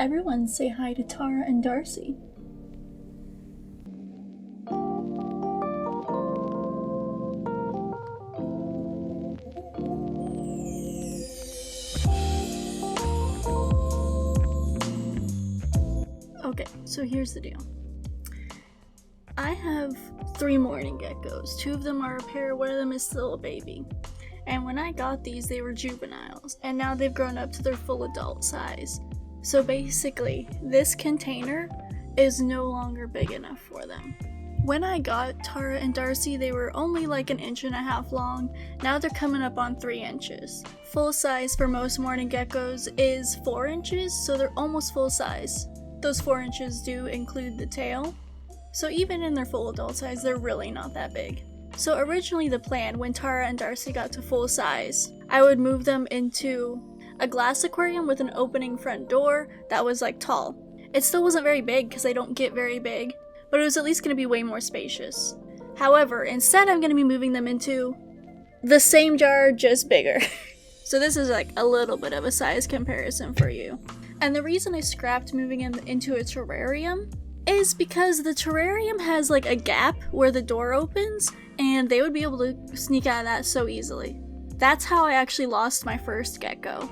Everyone say hi to Tara and Darcy. Okay, so here's the deal. I have 3 mourning geckos. 2 of them are a pair, one of them is still a baby. And when I got these, they were juveniles, and now they've grown up to their full adult size. So basically, this container is no longer big enough for them. When I got Tara and Darcy, they were only like 1.5 inches long. Now they're coming up on 3 inches. Full size for most mourning geckos is 4 inches, so they're almost full size. Those 4 inches do include the tail. So even in their full adult size, they're really not that big. So originally the plan, when Tara and Darcy got to full size, I would move them into a glass aquarium with an opening front door that was like tall. It still wasn't very big because they don't get very big, but it was at least going to be way more spacious. However, instead I'm going to be moving them into the same jar, just bigger. So this is like a little bit of a size comparison for you. And the reason I scrapped moving them into a terrarium is because the terrarium has like a gap where the door opens, and they would be able to sneak out of that so easily. That's how I actually lost my first gecko.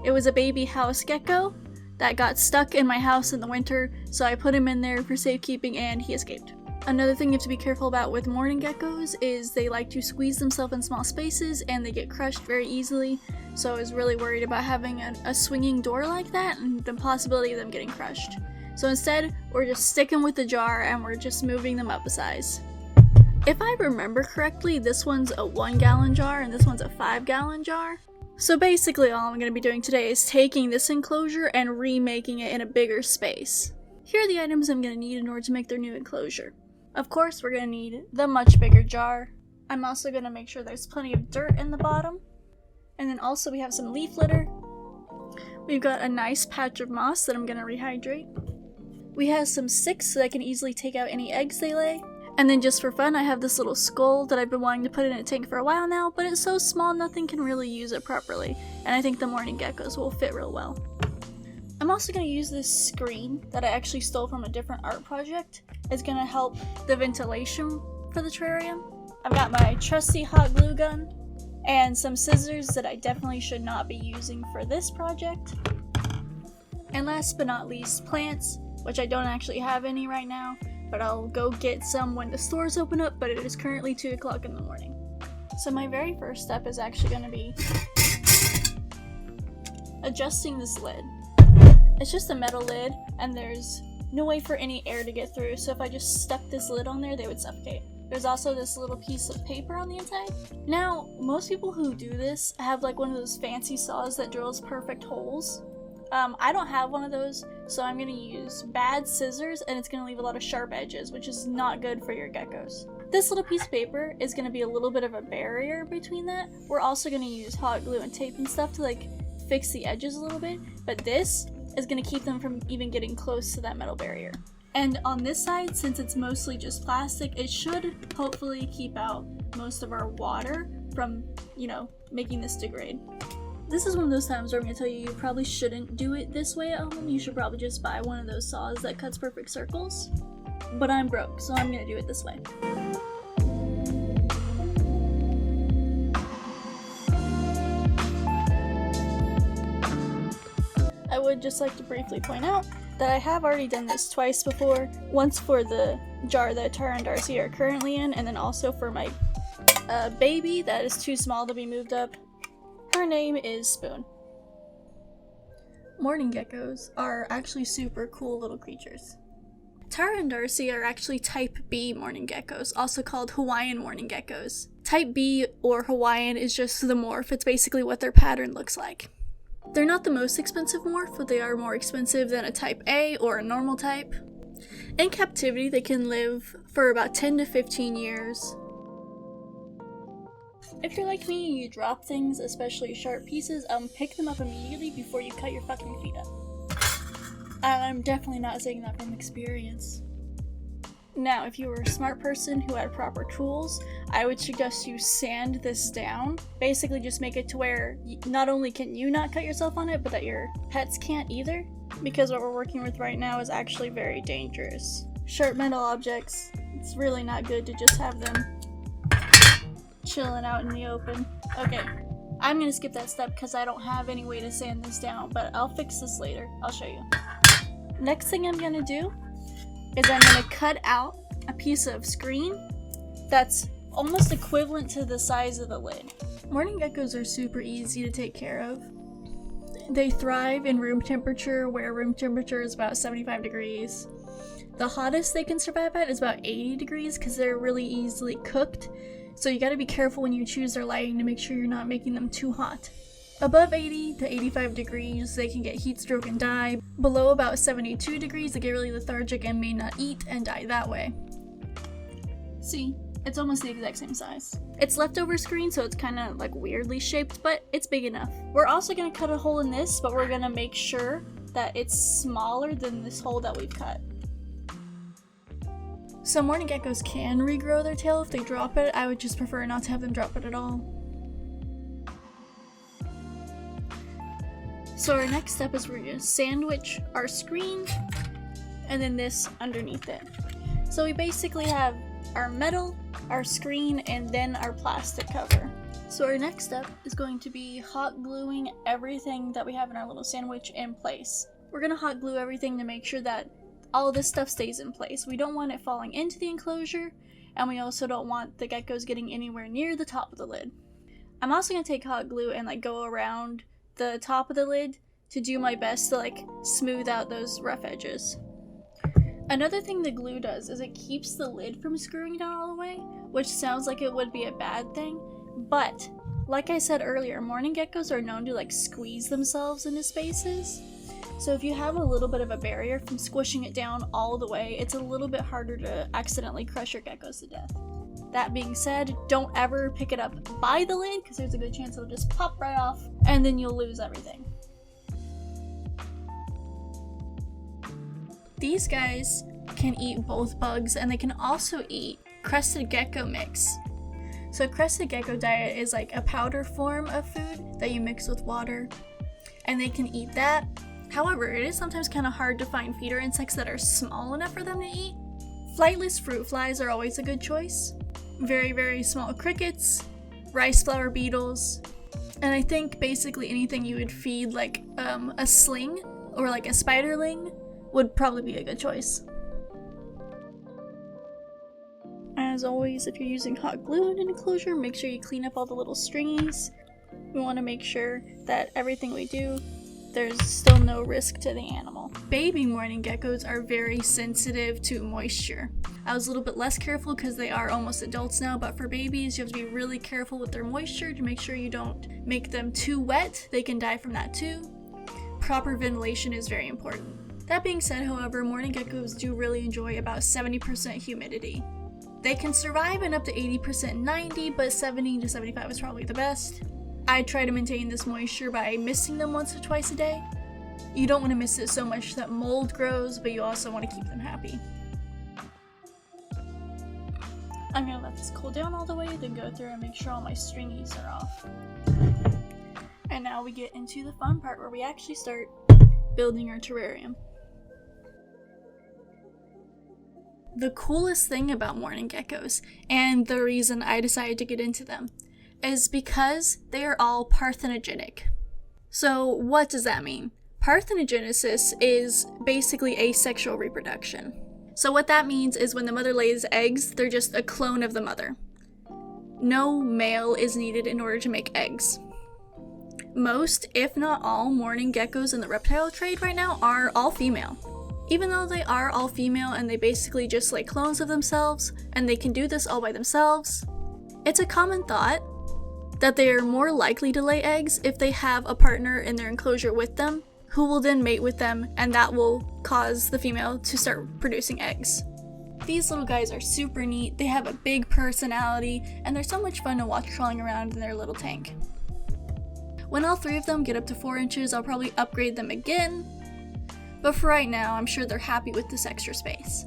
It was a baby house gecko that got stuck in my house in the winter, so I put him in there for safekeeping and he escaped. Another thing you have to be careful about with mourning geckos is they like to squeeze themselves in small spaces and they get crushed very easily, so I was really worried about having a swinging door like that and the possibility of them getting crushed. So instead, we're just sticking with the jar and we're just moving them up a size. If I remember correctly, this one's a 1-gallon jar and this one's a 5-gallon jar. So basically all I'm going to be doing today is taking this enclosure and remaking it in a bigger space. Here are the items I'm going to need in order to make their new enclosure. Of course, we're going to need the much bigger jar. I'm also going to make sure there's plenty of dirt in the bottom. And then also we have some leaf litter. We've got a nice patch of moss that I'm going to rehydrate. We have some sticks so that I can easily take out any eggs they lay. And then just for fun, I have this little skull that I've been wanting to put in a tank for a while now, but it's so small nothing can really use it properly. And I think the mourning geckos will fit real well. I'm also going to use this screen that I actually stole from a different art project. It's going to help the ventilation for the terrarium. I've got my trusty hot glue gun and some scissors that I definitely should not be using for this project. And last but not least, plants, which I don't actually have any right now, but I'll go get some when the stores open up, but it is currently 2 o'clock in the morning. So my very first step is actually going to be adjusting this lid. It's just a metal lid, and there's no way for any air to get through, so if I just stuck this lid on there, they would suffocate. There's also this little piece of paper on the inside. Now, most people who do this have like one of those fancy saws that drills perfect holes. I don't have one of those, so I'm going to use bad scissors, and it's going to leave a lot of sharp edges, which is not good for your geckos. This little piece of paper is going to be a little bit of a barrier between that. We're also going to use hot glue and tape and stuff to like fix the edges a little bit, but this is going to keep them from even getting close to that metal barrier. And on this side, since it's mostly just plastic, it should hopefully keep out most of our water from, making this degrade. This is one of those times where I'm going to tell you probably shouldn't do it this way at home. You should probably just buy one of those saws that cuts perfect circles. But I'm broke, so I'm going to do it this way. I would just like to briefly point out that I have already done this twice before. Once for the jar that Tara and Darcy are currently in, and then also for my baby that is too small to be moved up. Her name is Spoon. Mourning geckos are actually super cool little creatures. Tara and Darcy are actually type B mourning geckos, also called Hawaiian mourning geckos. Type B or Hawaiian is just the morph. It's basically what their pattern looks like. They're not the most expensive morph, but they are more expensive than a type A or a normal type. In captivity, they can live for about 10 to 15 years. If you're like me and you drop things, especially sharp pieces, pick them up immediately before you cut your fucking feet up. And I'm definitely not saying that from experience. Now, if you were a smart person who had proper tools, I would suggest you sand this down. Basically just make it to where not only can you not cut yourself on it, but that your pets can't either. Because what we're working with right now is actually very dangerous. Sharp metal objects, it's really not good to just have them chilling out in the open. Okay, I'm gonna skip that step because I don't have any way to sand this down, but I'll fix this later. I'll show you. Next thing I'm gonna do is I'm gonna cut out a piece of screen that's almost equivalent to the size of the lid. Mourning geckos are super easy to take care of. They thrive in room temperature, where room temperature is about 75 degrees. The hottest they can survive at is about 80 degrees because they're really easily cooked. So you gotta be careful when you choose their lighting to make sure you're not making them too hot. Above 80 to 85 degrees, they can get heat stroke and die. Below about 72 degrees, they get really lethargic and may not eat and die that way. See, it's almost the exact same size. It's leftover screen, so it's kind of like weirdly shaped, but it's big enough. We're also gonna cut a hole in this, but we're gonna make sure that it's smaller than this hole that we've cut. Some mourning geckos can regrow their tail if they drop it. I would just prefer not to have them drop it at all. So our next step is we're going to sandwich our screen and then this underneath it. So we basically have our metal, our screen, and then our plastic cover. So our next step is going to be hot gluing everything that we have in our little sandwich in place. We're going to hot glue everything to make sure that all of this stuff stays in place. We don't want it falling into the enclosure, and we also don't want the geckos getting anywhere near the top of the lid. I'm also going to take hot glue and go around the top of the lid to do my best to smooth out those rough edges. Another thing the glue does is it keeps the lid from screwing down all the way, which sounds like it would be a bad thing, but like I said earlier, mourning geckos are known to squeeze themselves into spaces. So if you have a little bit of a barrier from squishing it down all the way, it's a little bit harder to accidentally crush your geckos to death. That being said, don't ever pick it up by the lid because there's a good chance it'll just pop right off and then you'll lose everything. These guys can eat both bugs and they can also eat crested gecko mix. So crested gecko diet is a powder form of food that you mix with water, and they can eat that. However, it is sometimes kind of hard to find feeder insects that are small enough for them to eat. Flightless fruit flies are always a good choice. Very, very small crickets, rice flower beetles, and I think basically anything you would feed a sling or a spiderling would probably be a good choice. As always, if you're using hot glue in an enclosure, make sure you clean up all the little stringies. We want to make sure that everything we do, there's still no risk to the animal. Baby mourning geckos are very sensitive to moisture. I was a little bit less careful because they are almost adults now, but for babies, you have to be really careful with their moisture to make sure you don't make them too wet. They can die from that too. Proper ventilation is very important. That being said, however, mourning geckos do really enjoy about 70% humidity. They can survive in up to 80% 90, but 70 to 75 is probably the best. I try to maintain this moisture by misting them once or twice a day. You don't want to mist it so much that mold grows, but you also want to keep them happy. I'm going to let this cool down all the way, then go through and make sure all my stringies are off. And now we get into the fun part where we actually start building our terrarium. The coolest thing about mourning geckos, and the reason I decided to get into them, is because they are all parthenogenic. So what does that mean? Parthenogenesis is basically asexual reproduction. So what that means is when the mother lays eggs, they're just a clone of the mother. No male is needed in order to make eggs. Most, if not all, mourning geckos in the reptile trade right now are all female. Even though they are all female and they basically just lay clones of themselves, and they can do this all by themselves, it's a common thought that they are more likely to lay eggs if they have a partner in their enclosure with them, who will then mate with them, and that will cause the female to start producing eggs. These little guys are super neat, they have a big personality, and they're so much fun to watch crawling around in their little tank. When all three of them get up to 4 inches, I'll probably upgrade them again, but for right now, I'm sure they're happy with this extra space.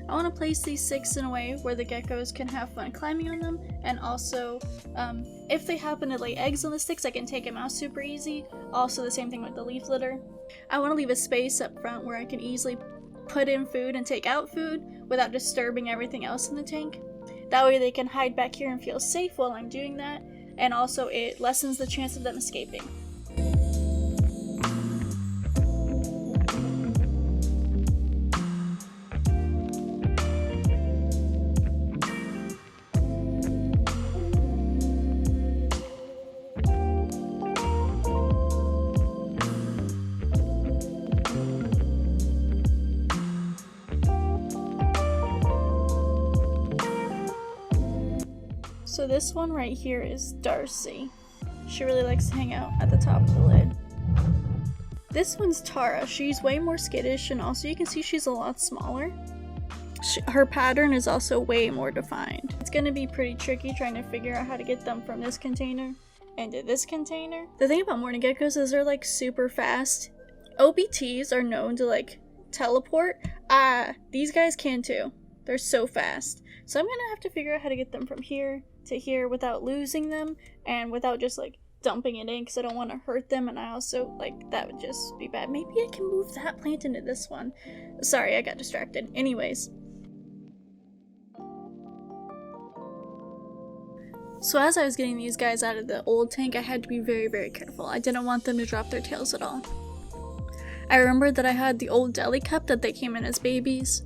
I want to place these 6 in a way where the geckos can have fun climbing on them, and also if they happen to lay eggs on the sticks, I can take them out super easy. Also the same thing with the leaf litter. I want to leave a space up front where I can easily put in food and take out food without disturbing everything else in the tank. That way they can hide back here and feel safe while I'm doing that, and also it lessens the chance of them escaping. So this one right here is Darcy. She really likes to hang out at the top of the lid. This one's Tara. She's way more skittish, and also you can see she's a lot smaller. Her pattern is also way more defined. It's gonna be pretty tricky trying to figure out how to get them from this container into this container. The thing about Mourning Geckos is they're like super fast. OBTs are known to like teleport. These guys can too. They're so fast. So I'm gonna have to figure out how to get them from here to here without losing them and without just like dumping it in, because I don't want to hurt them, and I also like that would just be bad. Maybe I can move that plant into this one. Sorry, I got distracted. Anyways. So as I was getting these guys out of the old tank, I had to be very, very careful. I didn't want them to drop their tails at all. I remembered that I had the old deli cup that they came in as babies.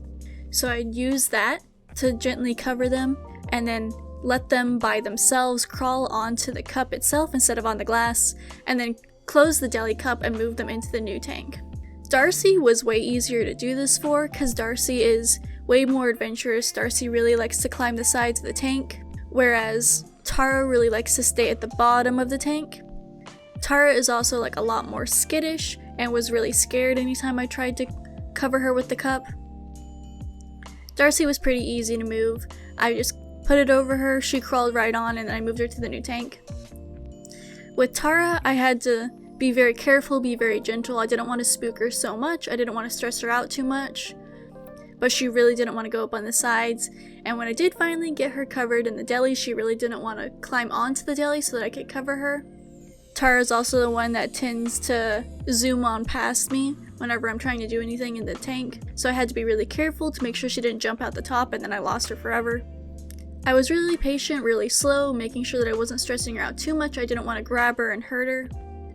So I'd use that to gently cover them and then let them by themselves crawl onto the cup itself instead of on the glass, and then close the deli cup and move them into the new tank. Darcy was way easier to do this for because Darcy is way more adventurous. Darcy really likes to climb the sides of the tank, whereas Tara really likes to stay at the bottom of the tank. Tara is also like a lot more skittish and was really scared anytime I tried to cover her with the cup. Darcy was pretty easy to move. I just put it over her, she crawled right on, and then I moved her to the new tank. With Tara, I had to be very careful, be very gentle. I didn't want to spook her so much. I didn't want to stress her out too much. But she really didn't want to go up on the sides. And when I did finally get her covered in the deli, she really didn't want to climb onto the deli so that I could cover her. Tara's also the one that tends to zoom on past me whenever I'm trying to do anything in the tank. So I had to be really careful to make sure she didn't jump out the top and then I lost her forever. I was really patient, really slow, making sure that I wasn't stressing her out too much. I didn't want to grab her and hurt her.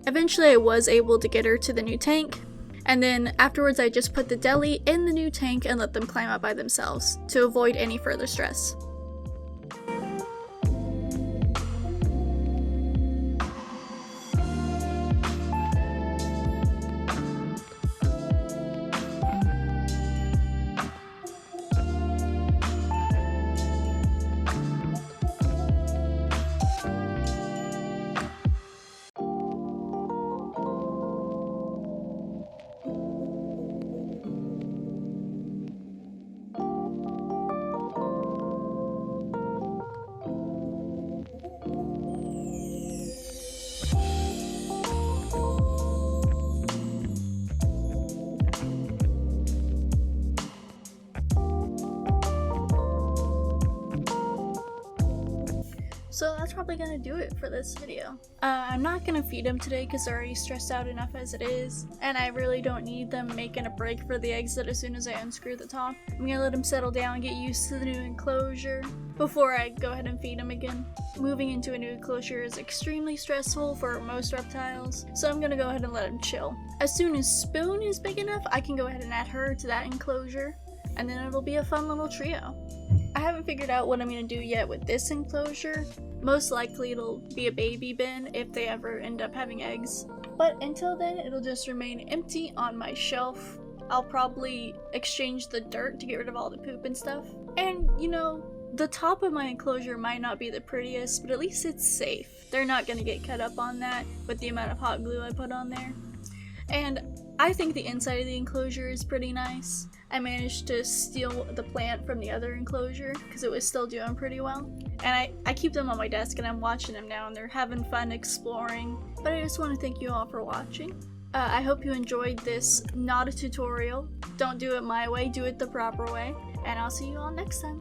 Eventually I was able to get her to the new tank, and then afterwards I just put the deli in the new tank and let them climb up by themselves to avoid any further stress. So that's probably gonna do it for this video. I'm not gonna feed them today because they're already stressed out enough as it is, and I really don't need them making a break for the exit as soon as I unscrew the top. I'm gonna let them settle down and get used to the new enclosure before I go ahead and feed them again. Moving into a new enclosure is extremely stressful for most reptiles, so I'm gonna go ahead and let them chill. As soon as Spoon is big enough, I can go ahead and add her to that enclosure, and then it'll be a fun little trio. I haven't figured out what I'm gonna do yet with this enclosure. Most likely it'll be a baby bin if they ever end up having eggs. But until then, it'll just remain empty on my shelf. I'll probably exchange the dirt to get rid of all the poop and stuff. And, you know, the top of my enclosure might not be the prettiest, but at least it's safe. They're not gonna get cut up on that with the amount of hot glue I put on there. And I think the inside of the enclosure is pretty nice. I managed to steal the plant from the other enclosure because it was still doing pretty well. And I keep them on my desk and I'm watching them now and they're having fun exploring. But I just want to thank you all for watching. I hope you enjoyed this not a tutorial. Don't do it my way, do it the proper way. And I'll see you all next time.